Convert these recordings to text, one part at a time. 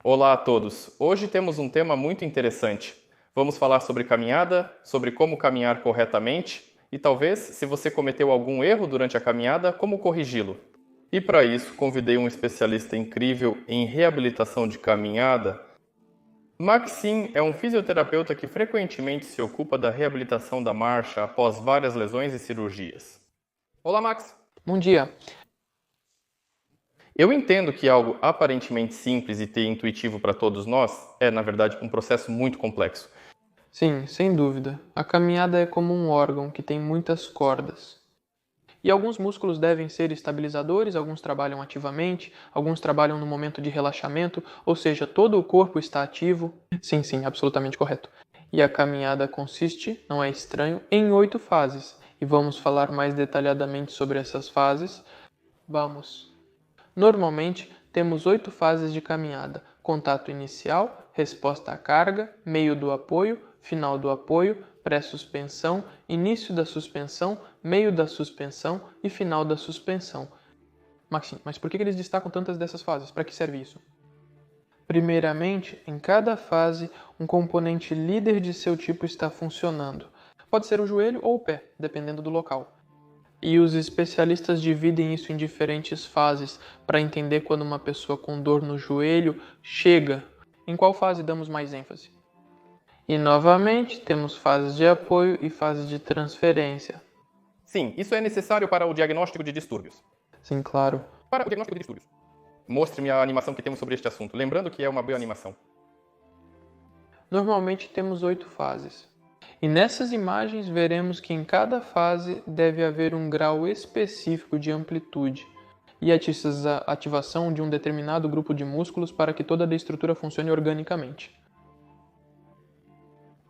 Olá a todos! Hoje temos um tema muito interessante. Vamos falar sobre caminhada, sobre como caminhar corretamente e talvez, se você cometeu algum erro durante a caminhada, como corrigi-lo. E para isso, convidei um especialista incrível em reabilitação de caminhada. Maxim é um fisioterapeuta que frequentemente se ocupa da reabilitação da marcha após várias lesões e cirurgias. Olá, Max! Bom dia. Eu entendo que algo aparentemente simples e intuitivo para todos nós é, na verdade, um processo muito complexo. Sim, sem dúvida. A caminhada é como um órgão que tem muitas cordas. E alguns músculos devem ser estabilizadores, alguns trabalham ativamente, alguns trabalham no momento de relaxamento, ou seja, todo o corpo está ativo. Sim, absolutamente correto. E a caminhada consiste, não é estranho, em 8 fases. E vamos falar mais detalhadamente sobre essas fases. Vamos. Normalmente, temos 8 fases de caminhada: contato inicial, resposta à carga, meio do apoio, final do apoio, pré-suspensão, início da suspensão, meio da suspensão e final da suspensão. Maxim, mas por que eles destacam tantas dessas fases? Para que serve isso? Primeiramente, em cada fase, um componente líder de seu tipo está funcionando. Pode ser o joelho ou o pé, dependendo do local. E os especialistas dividem isso em diferentes fases para entender quando uma pessoa com dor no joelho chega. Em qual fase damos mais ênfase? E novamente temos fases de apoio e fases de transferência. Sim, isso é necessário para o diagnóstico de distúrbios. Sim, claro. Para o diagnóstico de distúrbios. Mostre-me a animação que temos sobre este assunto, lembrando que é uma boa animação. Normalmente temos 8 fases. E nessas imagens veremos que em cada fase deve haver um grau específico de amplitude e a ativação de um determinado grupo de músculos para que toda a estrutura funcione organicamente.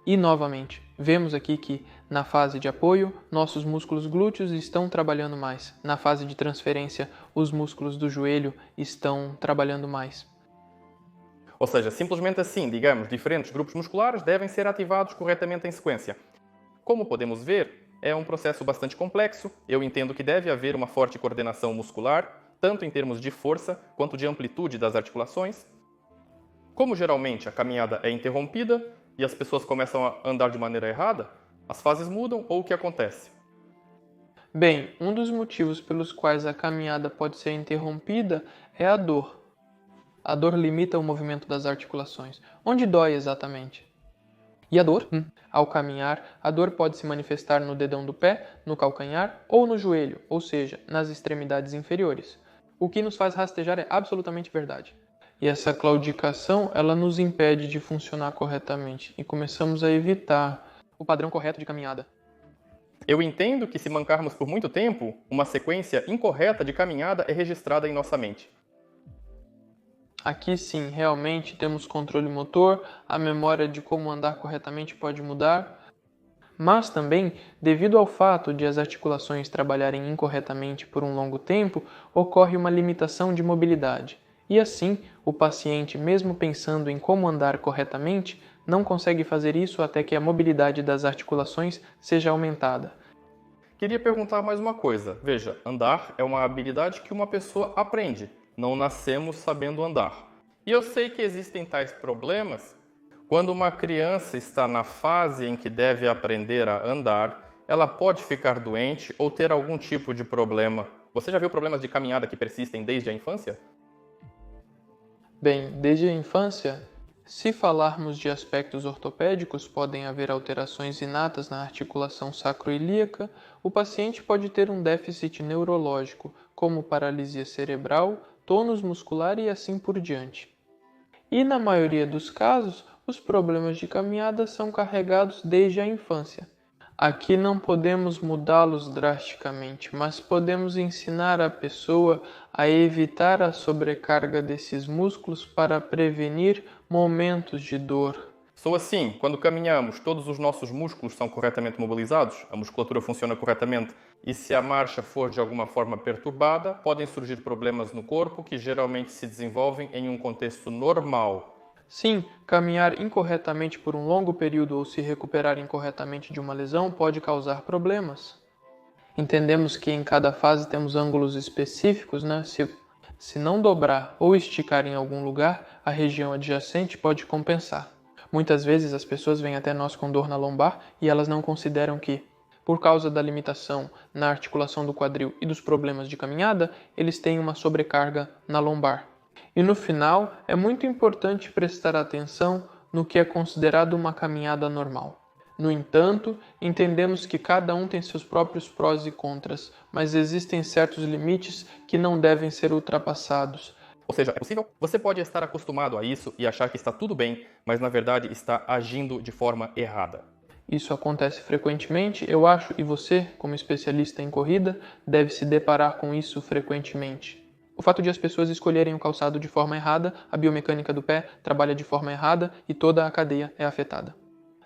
E novamente, vemos aqui que na fase de apoio, nossos músculos glúteos estão trabalhando mais. Na fase de transferência, os músculos do joelho estão trabalhando mais. Ou seja, simplesmente assim, digamos, diferentes grupos musculares devem ser ativados corretamente em sequência. Como podemos ver, é um processo bastante complexo. Eu entendo que deve haver uma forte coordenação muscular, tanto em termos de força quanto de amplitude das articulações. Como geralmente a caminhada é interrompida e as pessoas começam a andar de maneira errada, as fases mudam ou o que acontece? Bem, um dos motivos pelos quais a caminhada pode ser interrompida é a dor. A dor limita o movimento das articulações. Onde dói exatamente? E a dor? Ao caminhar, a dor pode se manifestar no dedão do pé, no calcanhar ou no joelho, ou seja, nas extremidades inferiores. O que nos faz rastejar é absolutamente verdade. E essa claudicação, ela nos impede de funcionar corretamente e começamos a evitar o padrão correto de caminhada. Eu entendo que se mancarmos por muito tempo, uma sequência incorreta de caminhada é registrada em nossa mente. Aqui sim, realmente temos controle motor, a memória de como andar corretamente pode mudar, mas também, devido ao fato de as articulações trabalharem incorretamente por um longo tempo, ocorre uma limitação de mobilidade. E assim, o paciente, mesmo pensando em como andar corretamente, não consegue fazer isso até que a mobilidade das articulações seja aumentada. Queria perguntar mais uma coisa. Veja, andar é uma habilidade que uma pessoa aprende. Não nascemos sabendo andar. E eu sei que existem tais problemas. Quando uma criança está na fase em que deve aprender a andar, ela pode ficar doente ou ter algum tipo de problema. Você já viu problemas de caminhada que persistem desde a infância? Bem, desde a infância, se falarmos de aspectos ortopédicos, podem haver alterações inatas na articulação sacroiliaca. O paciente pode ter um déficit neurológico, como paralisia cerebral, tônus muscular e assim por diante. E na maioria dos casos, os problemas de caminhada são carregados desde a infância. Aqui não podemos mudá-los drasticamente, mas podemos ensinar a pessoa a evitar a sobrecarga desses músculos para prevenir momentos de dor. Sou assim, quando caminhamos, todos os nossos músculos são corretamente mobilizados, a musculatura funciona corretamente, e se a marcha for de alguma forma perturbada, podem surgir problemas no corpo que geralmente se desenvolvem em um contexto normal. Sim, caminhar incorretamente por um longo período ou se recuperar incorretamente de uma lesão pode causar problemas. Entendemos que em cada fase temos ângulos específicos, né? Se não dobrar ou esticar em algum lugar, a região adjacente pode compensar. Muitas vezes as pessoas vêm até nós com dor na lombar e elas não consideram que, por causa da limitação na articulação do quadril e dos problemas de caminhada, eles têm uma sobrecarga na lombar. E no final, é muito importante prestar atenção no que é considerado uma caminhada normal. No entanto, entendemos que cada um tem seus próprios prós e contras, mas existem certos limites que não devem ser ultrapassados. Ou seja, é possível? Você pode estar acostumado a isso e achar que está tudo bem, mas na verdade está agindo de forma errada. Isso acontece frequentemente, eu acho, e você, como especialista em corrida, deve se deparar com isso frequentemente. O fato de as pessoas escolherem o calçado de forma errada, a biomecânica do pé trabalha de forma errada e toda a cadeia é afetada.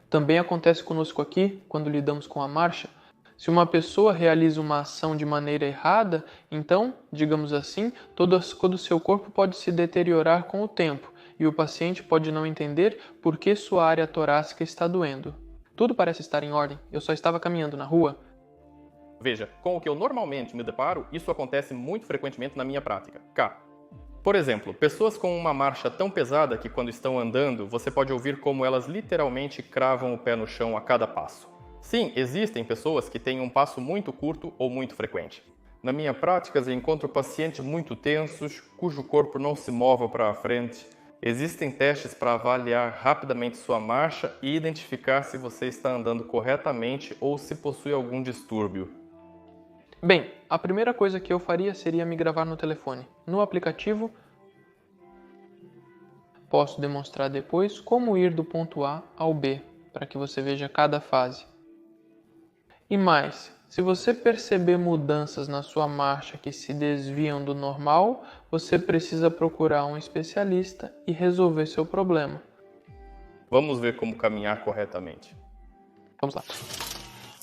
Também acontece conosco aqui, quando lidamos com a marcha. Se uma pessoa realiza uma ação de maneira errada, então, digamos assim, todo o seu corpo pode se deteriorar com o tempo e o paciente pode não entender por que sua área torácica está doendo. Tudo parece estar em ordem, eu só estava caminhando na rua. Veja, com o que eu normalmente me deparo, isso acontece muito frequentemente na minha prática. Cá. Por exemplo, pessoas com uma marcha tão pesada que quando estão andando, você pode ouvir como elas literalmente cravam o pé no chão a cada passo. Sim, existem pessoas que têm um passo muito curto ou muito frequente. Na minha prática, eu encontro pacientes muito tensos, cujo corpo não se move para a frente. Existem testes para avaliar rapidamente sua marcha e identificar se você está andando corretamente ou se possui algum distúrbio. Bem, a primeira coisa que eu faria seria me gravar no telefone. No aplicativo, posso demonstrar depois como ir do ponto A ao B, para que você veja cada fase. E mais, se você perceber mudanças na sua marcha que se desviam do normal, você precisa procurar um especialista e resolver seu problema. Vamos ver como caminhar corretamente. Vamos lá.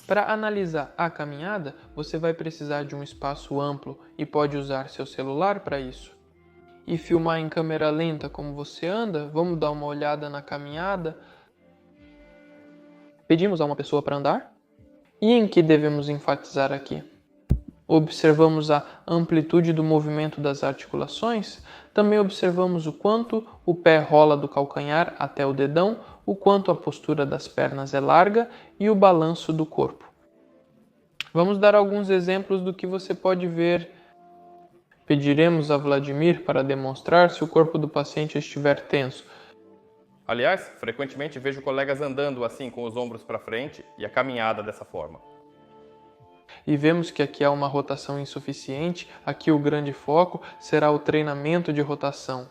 Para analisar a caminhada, você vai precisar de um espaço amplo e pode usar seu celular para isso. E filmar em câmera lenta como você anda, vamos dar uma olhada na caminhada. Pedimos a uma pessoa para andar? E em que devemos enfatizar aqui? Observamos a amplitude do movimento das articulações, também observamos o quanto o pé rola do calcanhar até o dedão, o quanto a postura das pernas é larga e o balanço do corpo. Vamos dar alguns exemplos do que você pode ver. Pediremos a Vladimir para demonstrar se o corpo do paciente estiver tenso. Aliás, frequentemente vejo colegas andando assim com os ombros para frente e a caminhada dessa forma. E vemos que aqui há uma rotação insuficiente, aqui o grande foco será o treinamento de rotação.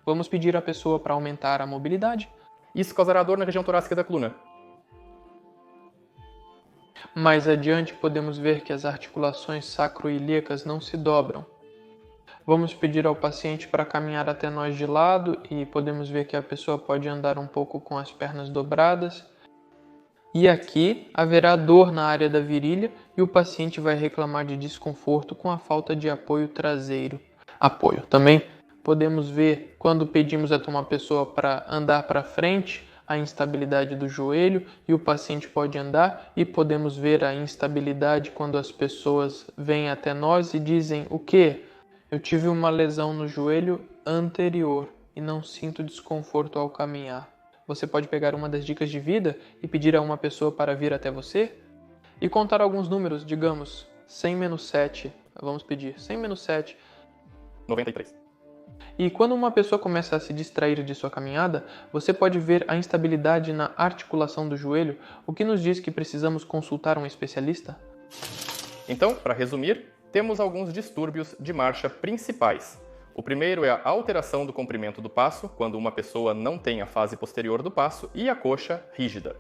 Vamos pedir à pessoa para aumentar a mobilidade. Isso causará dor na região torácica da coluna. Mais adiante podemos ver que as articulações sacroiliacas não se dobram. Vamos pedir ao paciente para caminhar até nós de lado e podemos ver que a pessoa pode andar um pouco com as pernas dobradas. E aqui haverá dor na área da virilha e o paciente vai reclamar de desconforto com a falta de apoio traseiro. Apoio. Também podemos ver quando pedimos a uma pessoa para andar para frente, a instabilidade do joelho e o paciente pode andar e podemos ver a instabilidade quando as pessoas vêm até nós e dizem o quê? Eu tive uma lesão no joelho anterior e não sinto desconforto ao caminhar. Você pode pegar uma das dicas de vida e pedir a uma pessoa para vir até você e contar alguns números, digamos, 100 menos 7, vamos pedir 100 menos 7, 93. E quando uma pessoa começa a se distrair de sua caminhada, você pode ver a instabilidade na articulação do joelho, o que nos diz que precisamos consultar um especialista? Então, para resumir, temos alguns distúrbios de marcha principais. O primeiro é a alteração do comprimento do passo, quando uma pessoa não tem a fase posterior do passo e a coxa rígida.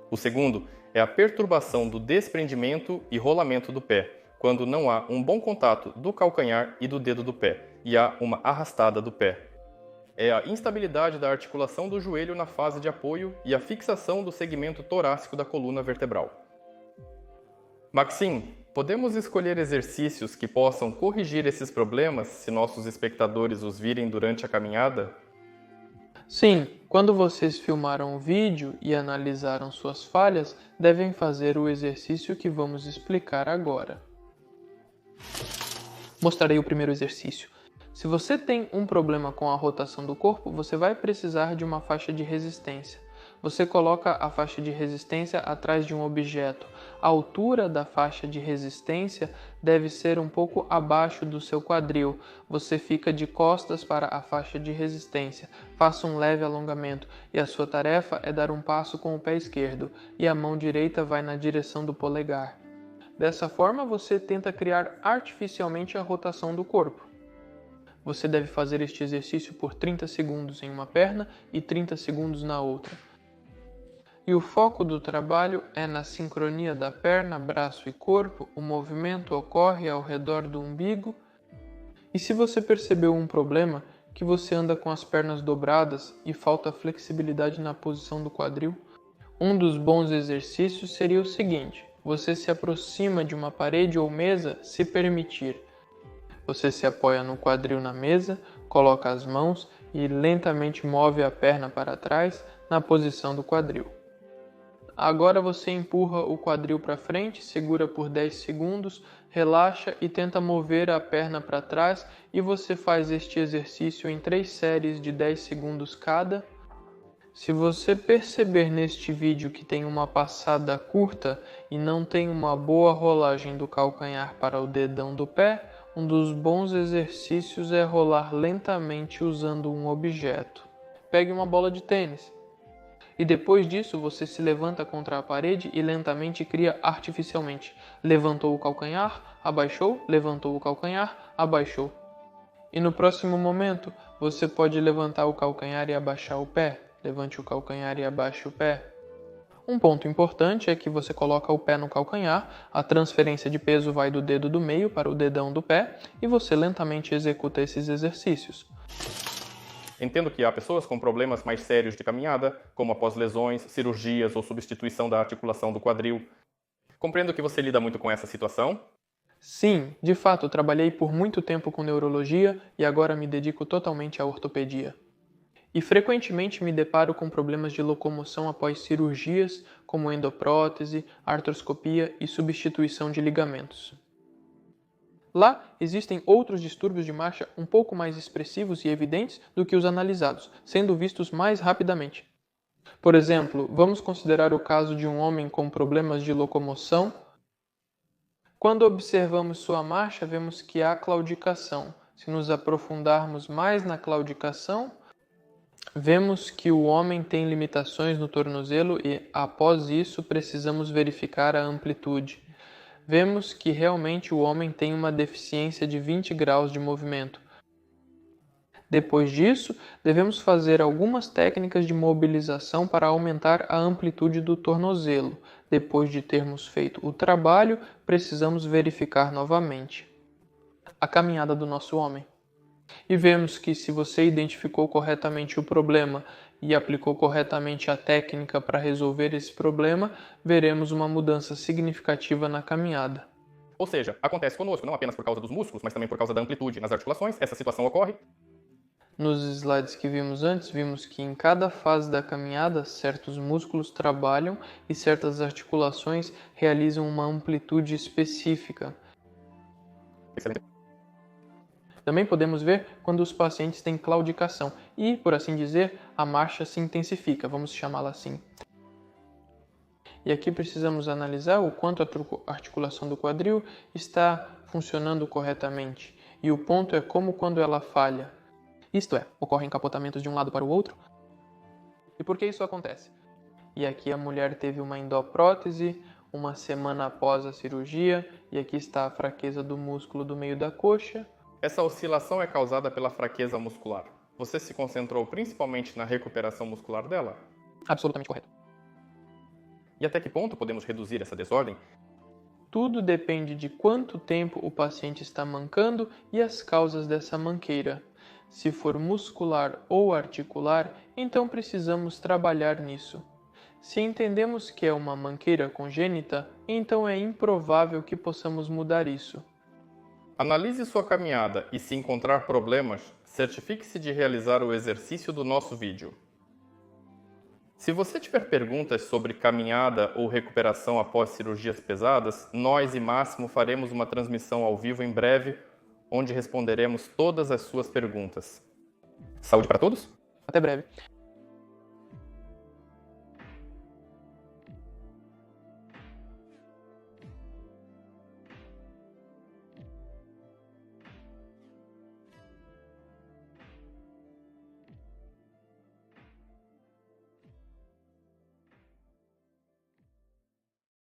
O segundo é a perturbação do desprendimento e rolamento do pé, quando não há um bom contato do calcanhar e do dedo do pé, e há uma arrastada do pé. É a instabilidade da articulação do joelho na fase de apoio e a fixação do segmento torácico da coluna vertebral. Maxim, podemos escolher exercícios que possam corrigir esses problemas se nossos espectadores os virem durante a caminhada? Sim, quando vocês filmaram o vídeo e analisaram suas falhas, devem fazer o exercício que vamos explicar agora. Mostrarei o primeiro exercício. Se você tem um problema com a rotação do corpo, você vai precisar de uma faixa de resistência. Você coloca a faixa de resistência atrás de um objeto. A altura da faixa de resistência deve ser um pouco abaixo do seu quadril. Você fica de costas para a faixa de resistência. Faça um leve alongamento e a sua tarefa é dar um passo com o pé esquerdo e a mão direita vai na direção do polegar. Dessa forma, você tenta criar artificialmente a rotação do corpo. Você deve fazer este exercício por 30 segundos em uma perna e 30 segundos na outra. E o foco do trabalho é na sincronia da perna, braço e corpo. O movimento ocorre ao redor do umbigo. E se você percebeu um problema, que você anda com as pernas dobradas e falta flexibilidade na posição do quadril, um dos bons exercícios seria o seguinte: você se aproxima de uma parede ou mesa se permitir. Você se apoia no quadril na mesa, coloca as mãos e lentamente move a perna para trás na posição do quadril. Agora você empurra o quadril para frente, segura por 10 segundos, relaxa e tenta mover a perna para trás, e você faz este exercício em 3 séries de 10 segundos cada. Se você perceber neste vídeo que tem uma passada curta e não tem uma boa rolagem do calcanhar para o dedão do pé, um dos bons exercícios é rolar lentamente usando um objeto. Pegue uma bola de tênis. E depois disso você se levanta contra a parede e lentamente cria artificialmente. Levantou o calcanhar, abaixou, levantou o calcanhar, abaixou. E no próximo momento você pode levantar o calcanhar e abaixar o pé. Levante o calcanhar e abaixe o pé. Um ponto importante é que você coloca o pé no calcanhar, a transferência de peso vai do dedo do meio para o dedão do pé e você lentamente executa esses exercícios. Entendo que há pessoas com problemas mais sérios de caminhada, como após lesões, cirurgias ou substituição da articulação do quadril. Compreendo que você lida muito com essa situação. Sim, de fato, trabalhei por muito tempo com neurologia e agora me dedico totalmente à ortopedia. E frequentemente me deparo com problemas de locomoção após cirurgias, como endoprótese, artroscopia e substituição de ligamentos. Lá existem outros distúrbios de marcha um pouco mais expressivos e evidentes do que os analisados, sendo vistos mais rapidamente. Por exemplo, vamos considerar o caso de um homem com problemas de locomoção. Quando observamos sua marcha, vemos que há claudicação. Se nos aprofundarmos mais na claudicação, vemos que o homem tem limitações no tornozelo e, após isso, precisamos verificar a amplitude. Vemos que realmente o homem tem uma deficiência de 20 graus de movimento. Depois disso, devemos fazer algumas técnicas de mobilização para aumentar a amplitude do tornozelo. Depois de termos feito o trabalho, precisamos verificar novamente a caminhada do nosso homem. E vemos que se você identificou corretamente o problema e aplicou corretamente a técnica para resolver esse problema, veremos uma mudança significativa na caminhada. Ou seja, acontece conosco, não apenas por causa dos músculos, mas também por causa da amplitude nas articulações. Essa situação ocorre. Nos slides que vimos antes, vimos que em cada fase da caminhada, certos músculos trabalham e certas articulações realizam uma amplitude específica. Excelente. Também podemos ver quando os pacientes têm claudicação e, por assim dizer, a marcha se intensifica, vamos chamá-la assim. E aqui precisamos analisar o quanto a articulação do quadril está funcionando corretamente. E o ponto é como quando ela falha. Isto é, ocorrem capotamentos de um lado para o outro. E por que isso acontece? E aqui a mulher teve uma endoprótese, uma semana após a cirurgia, e aqui está a fraqueza do músculo do meio da coxa. Essa oscilação é causada pela fraqueza muscular. Você se concentrou principalmente na recuperação muscular dela? Absolutamente correto. E até que ponto podemos reduzir essa desordem? Tudo depende de quanto tempo o paciente está mancando e as causas dessa manqueira. Se for muscular ou articular, então precisamos trabalhar nisso. Se entendemos que é uma manqueira congênita, então é improvável que possamos mudar isso. Analise sua caminhada e, se encontrar problemas, certifique-se de realizar o exercício do nosso vídeo. Se você tiver perguntas sobre caminhada ou recuperação após cirurgias pesadas, nós e Máximo faremos uma transmissão ao vivo em breve, onde responderemos todas as suas perguntas. Saúde para todos? Até breve.